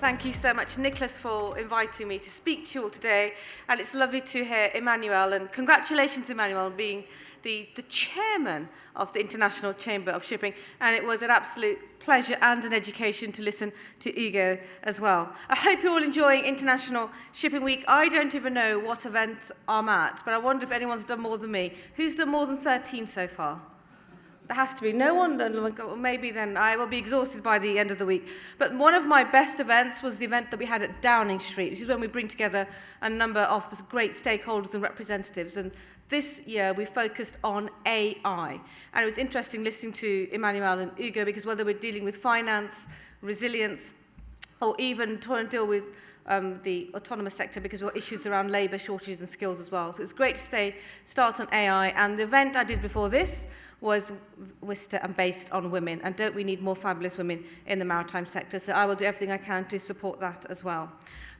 Thank you so much, Nicholas, for inviting me to speak to you all today. And it's lovely to hear Emmanuel, and congratulations, Emmanuel, on being the chairman of the International Chamber of Shipping. And it was an absolute pleasure and an education to listen to Ugo as well. I hope you're all enjoying International Shipping Week. I don't even know what event I'm at, but I wonder if anyone's done more than me. Who's done more than 13 so far? There has to be no one, maybe then I will be exhausted by the end of the week. But one of my best events was the event that we had at Downing Street, which is when we bring together a number of the great stakeholders and representatives. And this year we focused on AI. And it was interesting listening to Emmanuel and Ugo, because whether we're dealing with finance, resilience, or even trying to deal with the autonomous sector, because we've got issues around labour shortages and skills as well. So it's great to start on AI. And the event I did before this was Worcester and based on women. And don't we need more fabulous women in the maritime sector? So I will do everything I can to support that as well.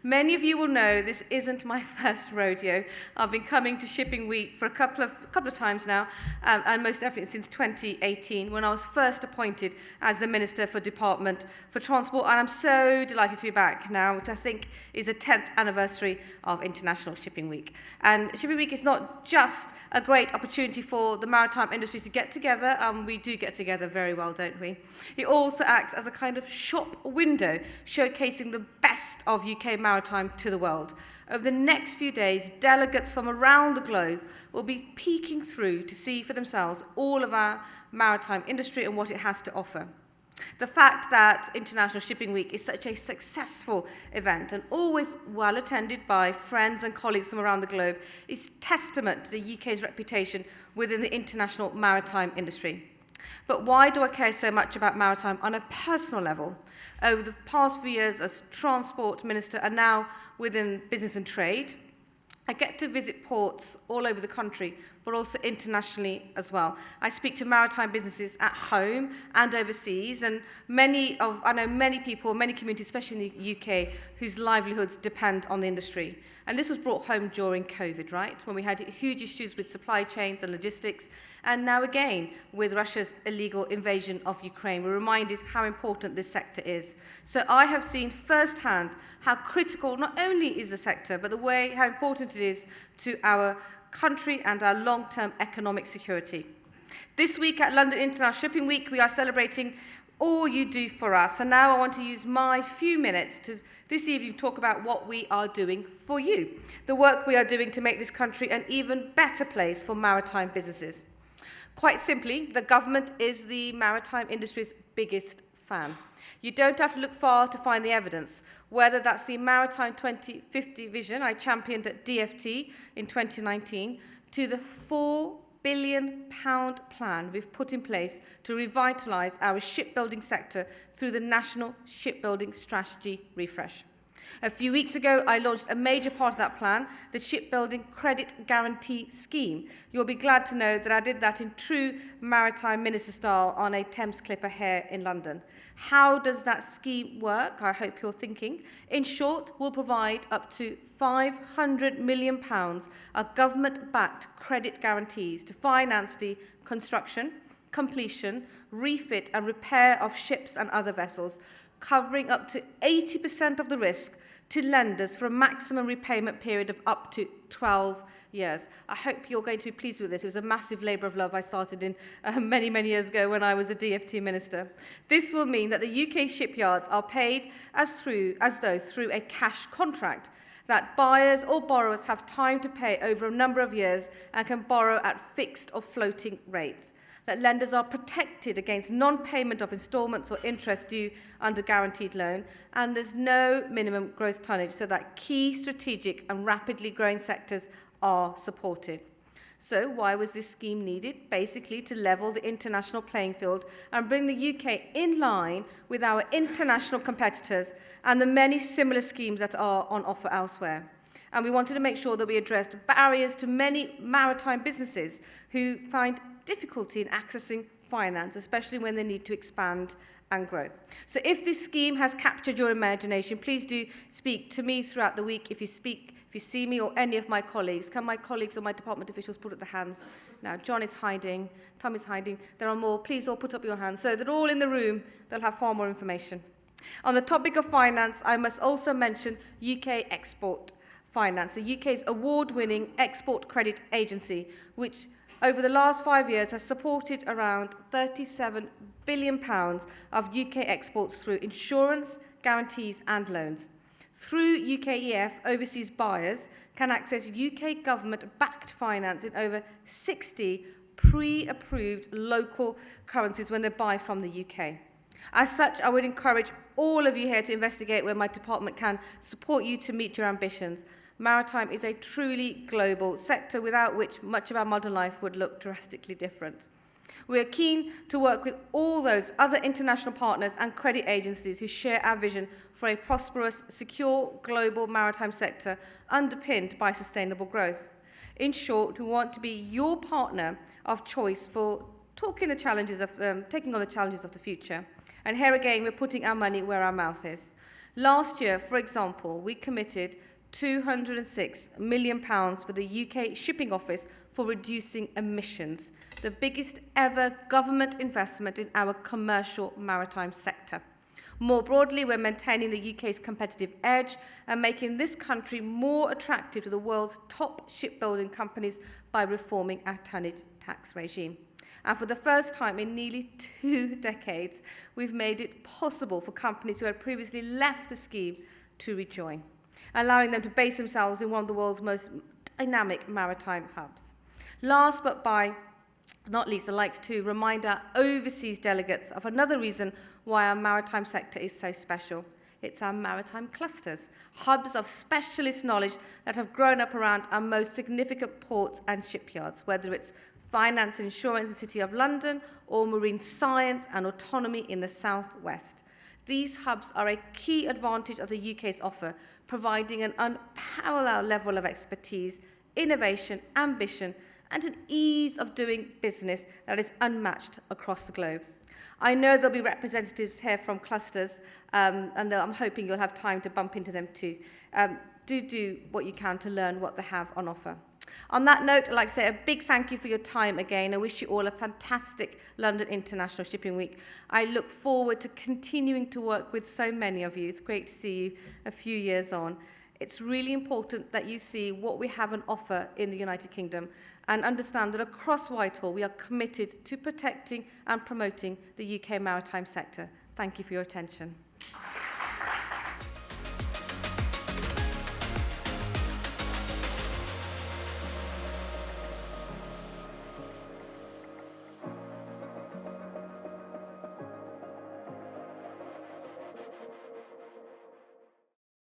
Many of you will know this isn't my first rodeo. I've been coming to Shipping Week for a couple of times now, and most definitely since 2018, when I was first appointed as the Minister for Department for Transport. And I'm so delighted to be back now, which I think is the 10th anniversary of International Shipping Week. And Shipping Week is not just a great opportunity for the maritime industry to get together, and we do get together very well, don't we? It also acts as a kind of shop window, showcasing the best of UK maritime to the world. Over the next few days, delegates from around the globe will be peeking through to see for themselves all of our maritime industry and what it has to offer. The fact that International Shipping Week is such a successful event and always well attended by friends and colleagues from around the globe is testament to the UK's reputation within the international maritime industry. But why do I care so much about maritime on a personal level? Over the past few years as Transport Minister and now within Business and Trade, I get to visit ports all over the country, but also internationally as well. I speak to maritime businesses at home and overseas, and I know many people, many communities, especially in the UK, whose livelihoods depend on the industry. And this was brought home during COVID, right? When we had huge issues with supply chains and logistics, and now again with Russia's illegal invasion of Ukraine. We're reminded how important this sector is. So I have seen firsthand how critical not only is the sector, but how important it is to our country and our long-term economic security. This week at London International Shipping Week, we are celebrating all you do for us. And now I want to use my few minutes to this evening talk about what we are doing for you, the work we are doing to make this country an even better place for maritime businesses. Quite simply, the government is the maritime industry's biggest fan. You don't have to look far to find the evidence, whether that's the Maritime 2050 vision I championed at DFT in 2019, to the £4 billion plan we've put in place to revitalise our shipbuilding sector through the National Shipbuilding Strategy Refresh. A few weeks ago, I launched a major part of that plan, the Shipbuilding Credit Guarantee Scheme. You'll be glad to know that I did that in true maritime minister style on a Thames clipper here in London. How does that scheme work? I hope you're thinking. In short, we'll provide up to £500 million of government-backed credit guarantees to finance the construction, completion, refit and repair of ships and other vessels, covering up to 80% of the risk to lenders for a maximum repayment period of up to 12 years. I hope you're going to be pleased with this. It was a massive labour of love I started in many, many years ago when I was a DFT minister. This will mean that the UK shipyards are paid as though through a cash contract, that buyers or borrowers have time to pay over a number of years and can borrow at fixed or floating rates, that lenders are protected against non-payment of instalments or interest due under guaranteed loan, and there's no minimum gross tonnage, so that key strategic and rapidly growing sectors are supported. So why was this scheme needed? Basically to level the international playing field and bring the UK in line with our international competitors and the many similar schemes that are on offer elsewhere. And we wanted to make sure that we addressed barriers to many maritime businesses who find difficulty in accessing finance, especially when they need to expand and grow. So if this scheme has captured your imagination, please do speak to me throughout the week. If you see me or any of my colleagues, can my colleagues or my department officials put up their hands? Now, John is hiding, Tom is hiding, there are more. Please all put up your hands so that all in the room, they'll have far more information. On the topic of finance, I must also mention UK Export Finance, the UK's award-winning export credit agency, which over the last 5 years has supported around £37 billion of UK exports through insurance, guarantees and loans. Through UKEF, overseas buyers can access UK government-backed finance in over 60 pre-approved local currencies when they buy from the UK. As such, I would encourage all of you here to investigate where my department can support you to meet your ambitions. Maritime is a truly global sector without which much of our modern life would look drastically different. We are keen to work with all those other international partners and credit agencies who share our vision for a prosperous, secure global maritime sector underpinned by sustainable growth. In short, we want to be your partner of choice for taking on the challenges of the future. And here again, we're putting our money where our mouth is. Last year, for example, we committed £206 million for the UK Shipping Office for reducing emissions, the biggest ever government investment in our commercial maritime sector. More broadly, we're maintaining the UK's competitive edge and making this country more attractive to the world's top shipbuilding companies by reforming our tonnage tax regime. And for the first time in nearly 2 decades, we've made it possible for companies who had previously left the scheme to rejoin, allowing them to base themselves in one of the world's most dynamic maritime hubs. Last but by not least, I'd like to remind our overseas delegates of another reason why our maritime sector is so special. It's our maritime clusters, hubs of specialist knowledge that have grown up around our most significant ports and shipyards, whether it's finance and insurance in the City of London or marine science and autonomy in the southwest. These hubs are a key advantage of the UK's offer, providing an unparalleled level of expertise, innovation, ambition, and an ease of doing business that is unmatched across the globe. I know there'll be representatives here from clusters, and I'm hoping you'll have time to bump into them too. Do what you can to learn what they have on offer. On that note, I'd like to say a big thank you for your time again. I wish you all a fantastic London International Shipping Week. I look forward to continuing to work with so many of you. It's great to see you a few years on. It's really important that you see what we have on offer in the United Kingdom and understand that across Whitehall we are committed to protecting and promoting the UK maritime sector. Thank you for your attention.